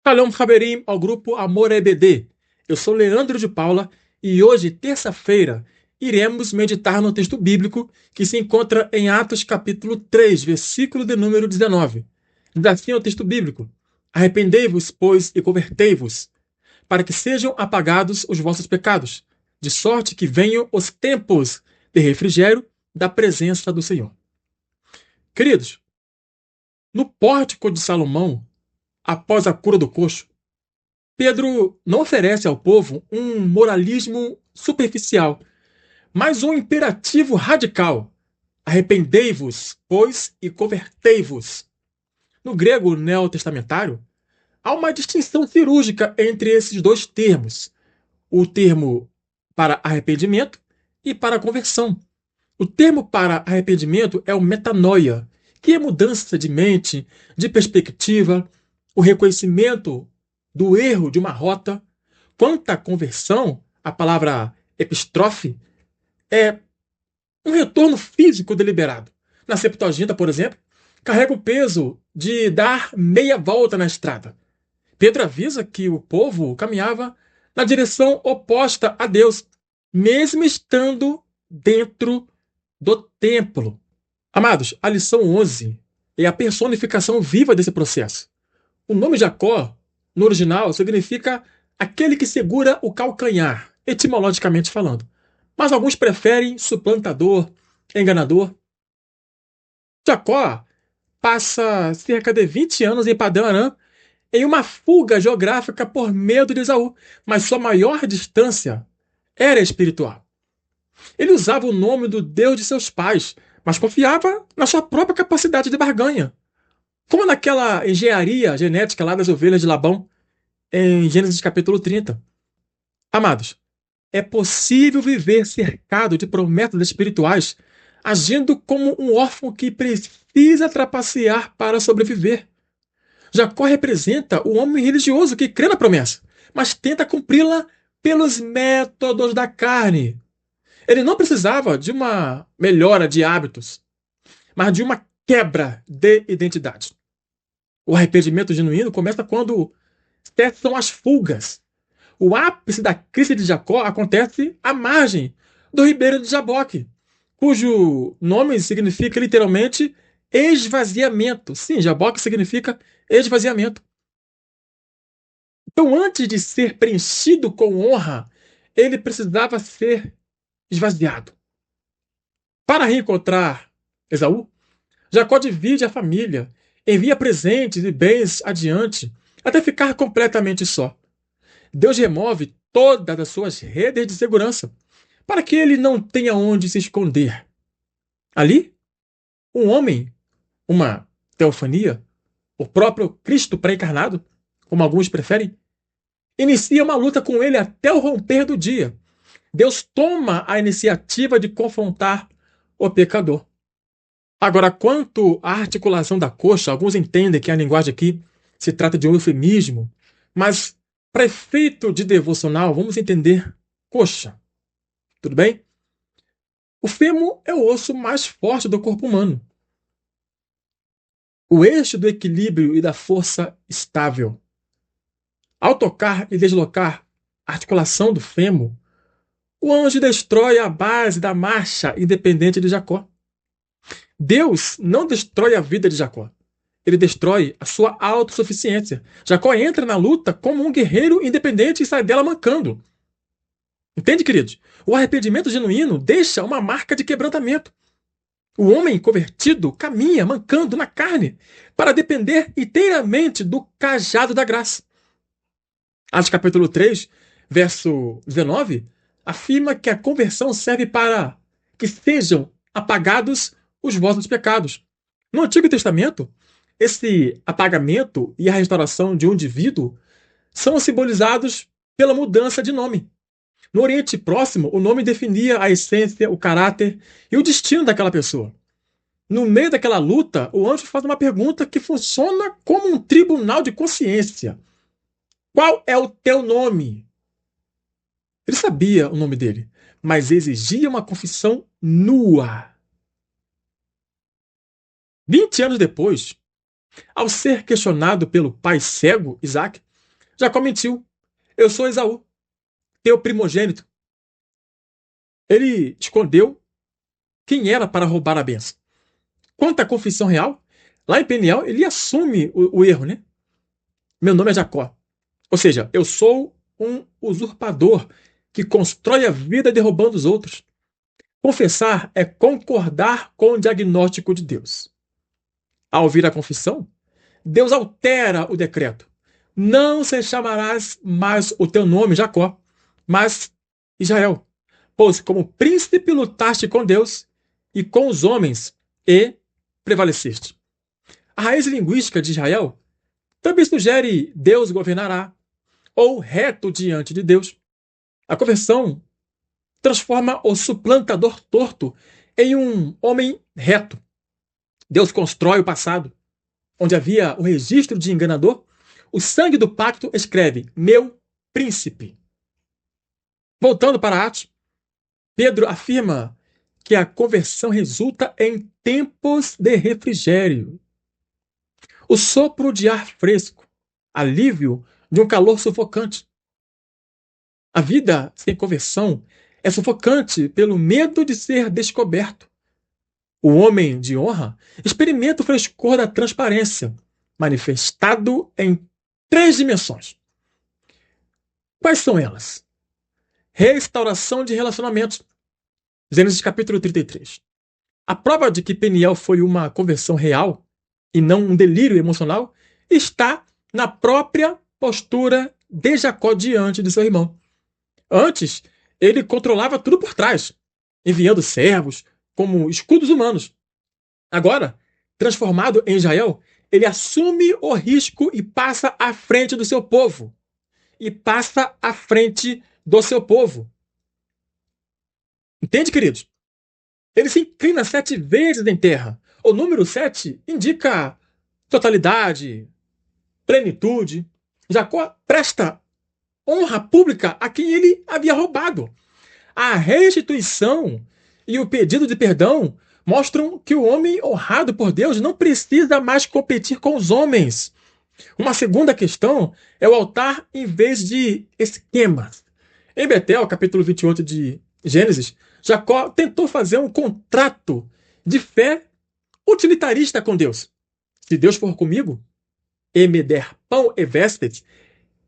Shalom Haberim ao grupo Amor EBD. Eu sou Leandro de Paula e hoje, terça-feira, iremos meditar no texto bíblico que se encontra em Atos capítulo 3, versículo de número 19. Diz assim o texto bíblico: Arrependei-vos, pois, e convertei-vos, para que sejam apagados os vossos pecados, de sorte que venham os tempos de refrigério da presença do Senhor. Queridos, no pórtico de Salomão, após a cura do coxo, Pedro não oferece ao povo um moralismo superficial, mas um imperativo radical. Arrependei-vos, pois, e convertei-vos. No grego neotestamentário, há uma distinção cirúrgica entre esses dois termos: o termo para arrependimento e para conversão. O termo para arrependimento é o metanoia, que é mudança de mente, de perspectiva, o reconhecimento do erro de uma rota. Quanto à conversão, a palavra epistrofe é um retorno físico deliberado. Na Septuaginta, por exemplo, carrega o peso de dar meia volta na estrada. Pedro avisa que o povo caminhava na direção oposta a Deus, mesmo estando dentro do templo. Amados, a lição 11 é a personificação viva desse processo. O nome Jacó, no original, significa aquele que segura o calcanhar, etimologicamente falando. Mas alguns preferem suplantador, enganador. Jacó passa cerca de 20 anos em Padã Arã em uma fuga geográfica por medo de Esaú, mas sua maior distância era espiritual. Ele usava o nome do Deus de seus pais, mas confiava na sua própria capacidade de barganha. Como naquela engenharia genética lá das ovelhas de Labão, em Gênesis capítulo 30. Amados, é possível viver cercado de promessas espirituais, agindo como um órfão que precisa trapacear para sobreviver. Jacó representa o homem religioso que crê na promessa, mas tenta cumpri-la pelos métodos da carne. Ele não precisava de uma melhora de hábitos, mas de uma quebra de identidade. O arrependimento genuíno começa quando cessam as fugas. O ápice da crise de Jacó acontece à margem do ribeiro de Jaboque, cujo nome significa literalmente esvaziamento. Sim, Jaboque significa esvaziamento. Então, antes de ser preenchido com honra, ele precisava ser esvaziado. Para reencontrar Esaú, Jacó divide a família, envia presentes e bens adiante, até ficar completamente só. Deus remove todas as suas redes de segurança, para que ele não tenha onde se esconder. Ali, um homem, uma teofania, o próprio Cristo pré-encarnado, como alguns preferem, inicia uma luta com ele até o romper do dia. Deus toma a iniciativa de confrontar o pecador. Agora, quanto à articulação da coxa, alguns entendem que a linguagem aqui se trata de um eufemismo, mas para efeito de devocional, vamos entender coxa. Tudo bem? O fêmur é o osso mais forte do corpo humano. O eixo do equilíbrio e da força estável. Ao tocar e deslocar a articulação do fêmur, o anjo destrói a base da marcha independente de Jacó. Deus não destrói a vida de Jacó. Ele destrói a sua autossuficiência. Jacó entra na luta como um guerreiro independente e sai dela mancando. Entende, queridos? O arrependimento genuíno deixa uma marca de quebrantamento. O homem convertido caminha mancando na carne para depender inteiramente do cajado da graça. Atos capítulo 3, verso 19, afirma que a conversão serve para que sejam apagados os vossos pecados. No Antigo Testamento, esse apagamento e a restauração de um indivíduo são simbolizados pela mudança de nome. No Oriente Próximo, o nome definia a essência, o caráter e o destino daquela pessoa. No meio daquela luta, o anjo faz uma pergunta que funciona como um tribunal de consciência. Qual é o teu nome? Ele sabia o nome dele, mas exigia uma confissão nua. 20 anos depois, ao ser questionado pelo pai cego, Isaac, Jacó mentiu. Eu sou Esaú, teu primogênito. Ele escondeu quem era para roubar a bênção. Quanto à confissão real, lá em Peniel, ele assume o erro, né? Meu nome é Jacó. Ou seja, eu sou um usurpador que constrói a vida derrubando os outros. Confessar é concordar com o diagnóstico de Deus. Ao ouvir a confissão, Deus altera o decreto. Não se chamarás mais o teu nome Jacó, mas Israel, pois como príncipe lutaste com Deus e com os homens e prevaleceste. A raiz linguística de Israel também sugere Deus governará ou reto diante de Deus. A conversão transforma o suplantador torto em um homem reto. Deus constrói o passado, onde havia o registro de enganador. O sangue do pacto escreve: meu príncipe. Voltando para Atos, Pedro afirma que a conversão resulta em tempos de refrigério. O sopro de ar fresco, alívio de um calor sufocante. A vida sem conversão é sufocante pelo medo de ser descoberto. O homem de honra experimenta o frescor da transparência, manifestado em 3 dimensões. Quais são elas? Restauração de relacionamentos. Gênesis capítulo 33. A prova de que Peniel foi uma conversão real e não um delírio emocional está na própria postura de Jacó diante de seu irmão. Antes, ele controlava tudo por trás, enviando servos como escudos humanos. Agora, transformado em Israel, ele assume o risco e passa à frente do seu povo. E passa à frente do seu povo. Entende, queridos? Ele se inclina 7 vezes em terra. O número 7 indica totalidade, plenitude. Jacó presta honra pública a quem ele havia roubado. A restituição e o pedido de perdão mostram que o homem honrado por Deus não precisa mais competir com os homens. Uma segunda questão é o altar em vez de esquemas. Em Betel, capítulo 28 de Gênesis, Jacó tentou fazer um contrato de fé utilitarista com Deus. Se Deus for comigo e me der pão e vestes,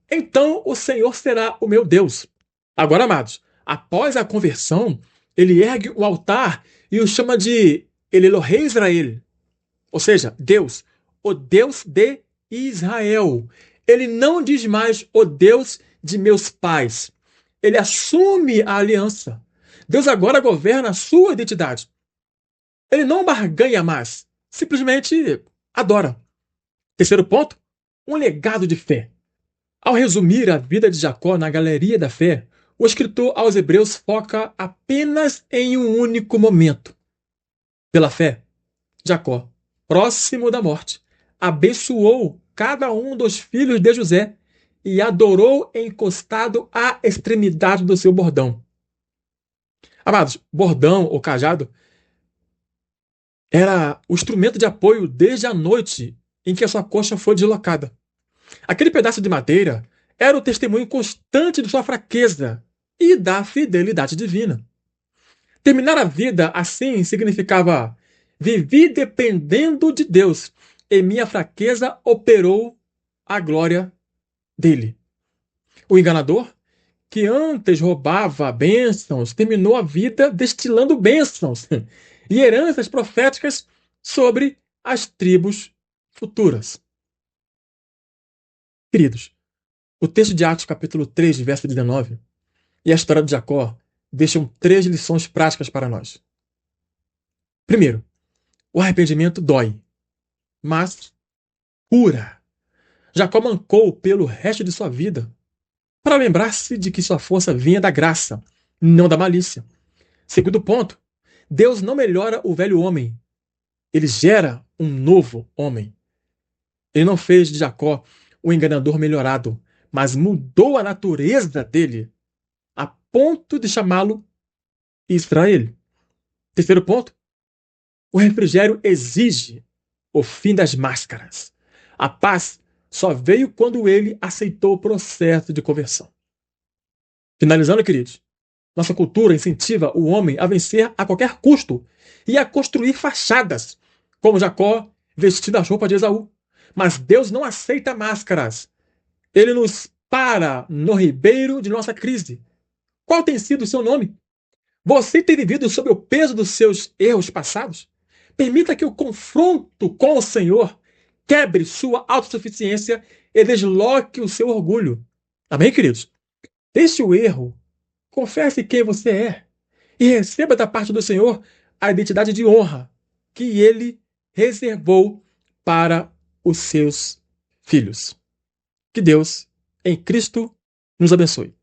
então o Senhor será o meu Deus. Agora, amados, após a conversão, ele ergue o altar e o chama de El Elohei Israel, ou seja, Deus, o Deus de Israel. Ele não diz mais o Deus de meus pais. Ele assume a aliança. Deus agora governa a sua identidade. Ele não barganha mais, simplesmente adora. Terceiro ponto, um legado de fé. Ao resumir a vida de Jacó na galeria da fé, o escritor aos Hebreus foca apenas em um único momento. Pela fé, Jacó, próximo da morte, abençoou cada um dos filhos de José e adorou encostado à extremidade do seu bordão. Amados, bordão ou cajado era o instrumento de apoio desde a noite em que a sua coxa foi deslocada. Aquele pedaço de madeira era o testemunho constante de sua fraqueza e da fidelidade divina. Terminar a vida assim significava: vivi dependendo de Deus, e minha fraqueza operou a glória dele. O enganador, que antes roubava bênçãos, terminou a vida destilando bênçãos e heranças proféticas sobre as tribos futuras. Queridos, o texto de Atos, capítulo 3, verso 19, e a história de Jacó deixam 3 lições práticas para nós. Primeiro, o arrependimento dói, mas cura. Jacó mancou pelo resto de sua vida para lembrar-se de que sua força vinha da graça, não da malícia. Segundo ponto, Deus não melhora o velho homem, ele gera um novo homem. Ele não fez de Jacó um enganador melhorado, mas mudou a natureza dele a ponto de chamá-lo Israel. Terceiro ponto, o refrigério exige o fim das máscaras. A paz só veio quando ele aceitou o processo de conversão. Finalizando, queridos, nossa cultura incentiva o homem a vencer a qualquer custo e a construir fachadas, como Jacó vestindo a roupa de Esaú. Mas Deus não aceita máscaras. Ele nos para no ribeiro de nossa crise. Qual tem sido o seu nome? Você tem vivido sob o peso dos seus erros passados? Permita que o confronto com o Senhor quebre sua autossuficiência e desloque o seu orgulho. Amém, queridos? Deixe o erro, confesse quem você é e receba da parte do Senhor a identidade de honra que Ele reservou para os seus filhos. Que Deus, em Cristo, nos abençoe.